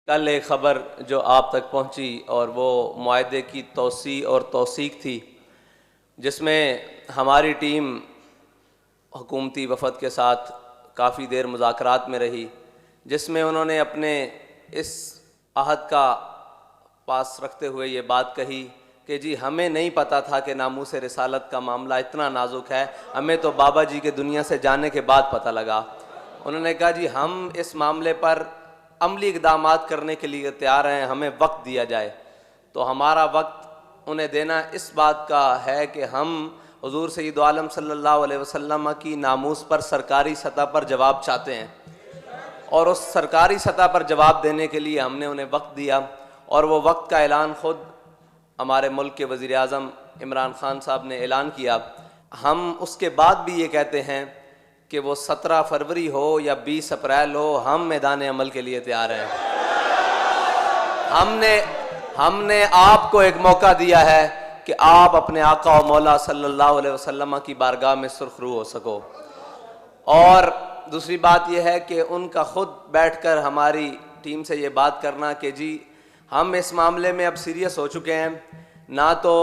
कल एक ख़बर जो आप तक पहुंची और वो मुआहदे की तौसी और तौसीक थी, जिसमें हमारी टीम हुकूमती वफ़द के साथ काफ़ी देर मुज़ाकरात में रही, जिसमें उन्होंने अपने इस अहद का पास रखते हुए ये बात कही कि जी हमें नहीं पता था कि नामूस रिसालत का मामला इतना नाजुक है, हमें तो बाबा जी के दुनिया से जाने के बाद पता लगा। उन्होंने कहा जी हम इस मामले पर अमली इक़दामात करने के लिए तैयार हैं, हमें वक्त दिया जाए। तो हमारा वक्त उन्हें देना इस बात का है कि हम हुज़ूर सय्यद आलम सल्लल्लाहु अलैहि वसल्लम की नामूस पर सरकारी सतह पर जवाब चाहते हैं, और उस सरकारी सतह पर जवाब देने के लिए हमने उन्हें वक्त दिया। और वो वक्त का ऐलान ख़ुद हमारे मुल्क के वज़ीर आज़म इमरान ख़ान साहब ने ऐलान किया। हम उसके बाद भी ये कहते हैं कि वो 17 फरवरी हो या 20 अप्रैल हो, हम मैदान अमल के लिए तैयार हैं। हमने आपको एक मौका दिया है कि आप अपने आका और मौला सल्लल्लाहु अलैहि वसल्लम की बारगाह में सुरखरू हो सको। और दूसरी बात यह है कि उनका ख़ुद बैठकर हमारी टीम से ये बात करना कि जी हम इस मामले में अब सीरियस हो चुके हैं, ना तो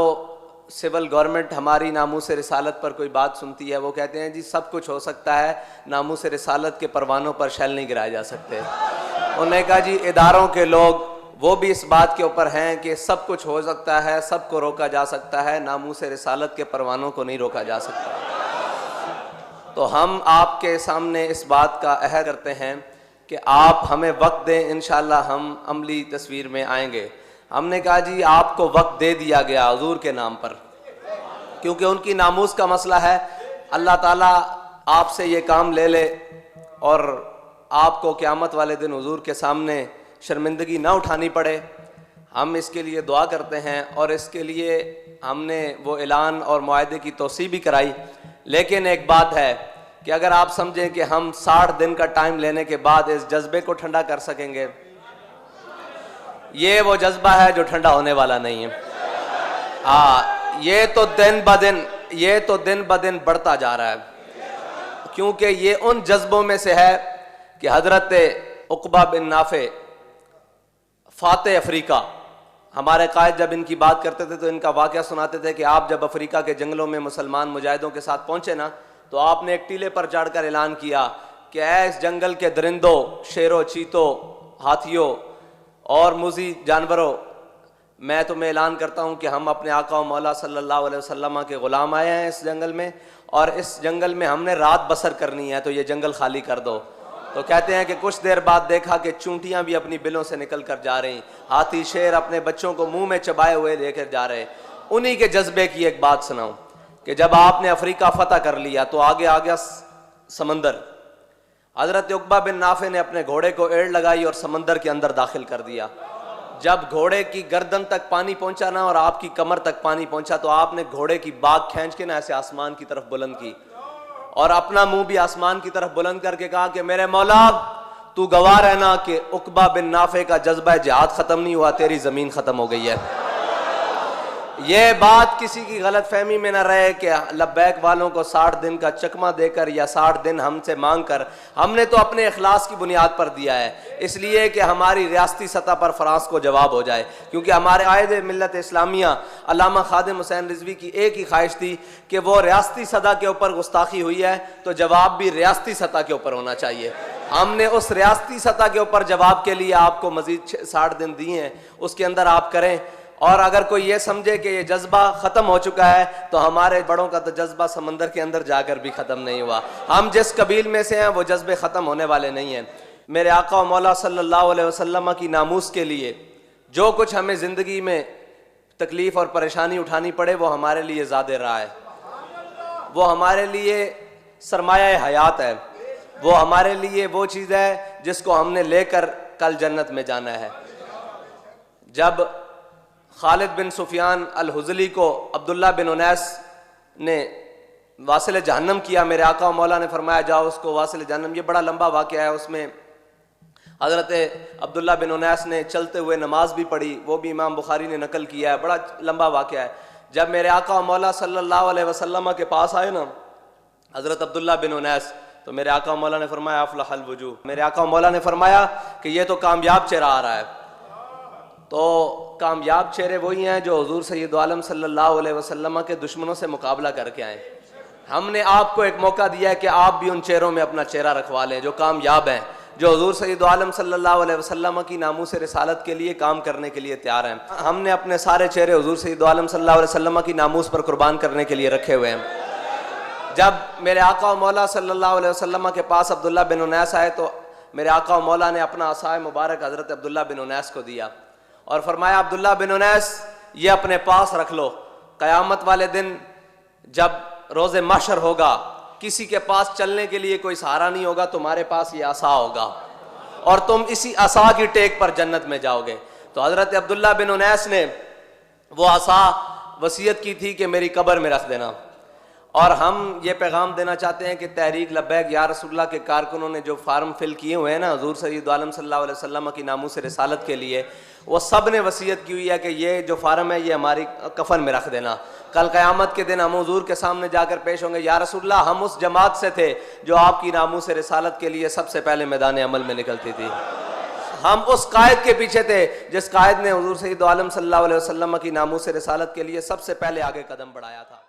सिविल गवर्नमेंट हमारी नामूस रिसालत पर कोई बात सुनती है, वो कहते हैं जी सब कुछ हो सकता है, नामूस रिसालत के परवानों पर शैल नहीं गिराए जा सकते। उन्होंने कहा जी इदारों के लोग वो भी इस बात के ऊपर हैं कि सब कुछ हो सकता है, सबको रोका जा सकता है, नामूस रिसालत के परवानों को नहीं रोका जा सकता। तो हम आपके सामने इस बात का अहद करते हैं कि आप हमें वक्त दें, इंशाअल्लाह हम अमली तस्वीर में आएंगे। हमने कहा जी आपको वक्त दे दिया गया हुजूर के नाम पर, क्योंकि उनकी नामूस का मसला है। अल्लाह ताला आपसे ये काम ले ले और आपको क़यामत वाले दिन हुजूर के सामने शर्मिंदगी ना उठानी पड़े, हम इसके लिए दुआ करते हैं। और इसके लिए हमने वो ऐलान और मुआहदे की तौसी भी कराई। लेकिन एक बात है कि अगर आप समझें कि हम 60 दिन का टाइम लेने के बाद इस जज्बे को ठंडा कर सकेंगे, ये वो जज्बा है जो ठंडा होने वाला नहीं है। हाँ, ये तो दिन ब दिन बढ़ता जा रहा है, क्योंकि ये उन जज्बों में से है कि हजरत उक़बा बिन नाफे फ़ाते अफ्रीका, हमारे कायद जब इनकी बात करते थे तो इनका वाक़या सुनाते थे कि आप जब अफ्रीका के जंगलों में मुसलमान मुजाहिदों के साथ पहुंचे ना, तो आपने एक टीले पर चढ़कर ऐलान किया कि ऐ इस जंगल के दरिंदों, शेरों, चीतों, हाथियों और मुज़ी जानवरों, मैं तुम्हें ऐलान करता हूँ कि हम अपने आका और मौला सल्लल्लाहु अलैहि वसल्लम के ग़ुलाम आए हैं इस जंगल में, और इस जंगल में हमने रात बसर करनी है, तो ये जंगल खाली कर दो। तो कहते हैं कि कुछ देर बाद देखा कि चूंटियाँ भी अपनी बिलों से निकल कर जा रही, हाथी शेर अपने बच्चों को मुंह में चबाए हुए लेकर जा रहे। उन्हीं के जज्बे की एक बात सुनाऊँ कि जब आपने अफ्रीका फ़तह कर लिया तो आगे आ गया समंदर। हज़रत उक़बा बिन नाफे ने अपने घोड़े को एड़ लगाई और समंदर के अंदर दाखिल कर दिया। जब घोड़े की गर्दन तक पानी पहुंचा ना और आपकी कमर तक पानी पहुंचा, तो आपने घोड़े की बाग खींच के ना ऐसे आसमान की तरफ बुलंद की और अपना मुंह भी आसमान की तरफ बुलंद करके कहा कि मेरे मौला तू गवाह रहना कि उक़बा बिन नाफे का जज्बा जिहाद ख़त्म नहीं हुआ, तेरी ज़मीन ख़त्म हो गई है। ये बात किसी की गलत फहमी में न रहे कि लब्बैक वालों को 60 दिन का चकमा देकर या 60 दिन हमसे मांग कर, हमने तो अपने इखलास की बुनियाद पर दिया है, इसलिए कि हमारी रियासती सतह पर फ्रांस को जवाब हो जाए। क्योंकि हमारे आयद मिल्लत इस्लामिया अल्लामा खादिम हुसैन रिजवी की एक ही ख्वाहिश थी कि वो रियासती सतह के ऊपर गुस्ताखी हुई है तो जवाब भी रियासती सतह के ऊपर होना चाहिए। हमने उस रियासती सतह के ऊपर जवाब के लिए आपको मजीद 60 दिन दिए हैं, उसके अंदर आप करें। और अगर कोई ये समझे कि ये जज्बा ख़त्म हो चुका है, तो हमारे बड़ों का तो जज्बा समंदर के अंदर जाकर भी ख़त्म नहीं हुआ। हम जिस कबील में से हैं वो जज्बे ख़त्म होने वाले नहीं हैं। मेरे आका और मौला सल्लल्लाहु अलैहि वसल्लम की नामूस के लिए जो कुछ हमें ज़िंदगी में तकलीफ़ और परेशानी उठानी पड़े, वो हमारे लिए ज़ादे राह है, वो हमारे लिए सरमाया हयात है, वो हमारे लिए वो चीज़ है जिसको हमने लेकर कल जन्नत में जाना है। जब खालिद बिन सुफियान अल हुज़ली को अब्दुल्ला बिन उनैस ने वासिल जहन्नम किया, मेरे आका और मौला ने फरमाया जाओ उसको वासिल जहन्नम। ये बड़ा लंबा वाक़या है, उसमें हज़रत अब्दुल्ला बिन उनैस ने चलते हुए नमाज भी पढ़ी, वो भी इमाम बुखारी ने नकल किया है, बड़ा लंबा वाक़या है। जब मेरे आका और मौला सल्लल्लाहु अलैहि वसल्लम के पास आए ना हज़रत अब्दुल्ला बिन उनैस, तो मेरे आका मौला ने फरमाया अफलहल वजूह, मेरे आका मौला ने फरमाया कि ये तो कामयाब चेहरा आ रहा है। तो कामयाब चेहरे वही हैं जो हुजूर सैयद आलम सल्लल्लाहु अलैहि वसल्लम के दुश्मनों से मुकाबला करके आए। हमने आपको एक मौका दिया है कि आप भी उन चेहरों में अपना चेहरा रखवा लें जो कामयाब हैं, जो हुजूर सैयद आलम सल्लल्लाहु अलैहि वसल्लम की नामूस रिसालत के लिए काम करने के लिए तैयार हैं। हमने अपने सारे चेहरे हुजूर सैयद आलम सल्लल्लाहु अलैहि वसल्लम की नामूस पर कुर्बान करने के लिए रखे हुए हैं। जब मेरे आका मौला सल्लल्लाहु अलैहि वसल्लम के पास अब्दुल्ला बिन उनैस आए तो मेरे आका मौला ने अपना असाए मुबारक हज़रत अब्दुल्ला बिन उनैस को दिया और फरमाया अब्दुल्ला बिन उनैस ये अपने पास रख लो, क़यामत वाले दिन जब रोज़े महशर होगा किसी के पास चलने के लिए कोई सहारा नहीं होगा, तुम्हारे पास ये असा होगा और तुम इसी असा की टेक पर जन्नत में जाओगे। तो हज़रत अब्दुल्ला बिन उनैस ने वो असा वसीयत की थी कि मेरी कब्र में रख देना। और हम ये पैगाम देना चाहते हैं कि तहरीक लब्बैक या रसूलुल्लाह के कारकुनों ने जो फार्म फिल किए हुए हैं ना हुजूर सैयद आलम सल्लल्लाहु अलैहि वसल्लम की नामूस रिसालत के लिए, वो सब ने वसीयत की हुई है कि ये जो फार्म है ये हमारी कफन में रख देना। कल क़यामत के दिन हम हुजूर के सामने जाकर पेश होंगे, या रसूलुल्लाह हम उस जमात से थे जो आपकी नामूस रिसालत के लिए सबसे पहले मैदान अमल में निकलती थी। हम उस कायद के पीछे थे जिस कायद ने हुजूर सैयद आलम सल्लल्लाहु अलैहि वसल्लम की नामूस रिसालत के लिए सबसे पहले आगे कदम बढ़ाया था।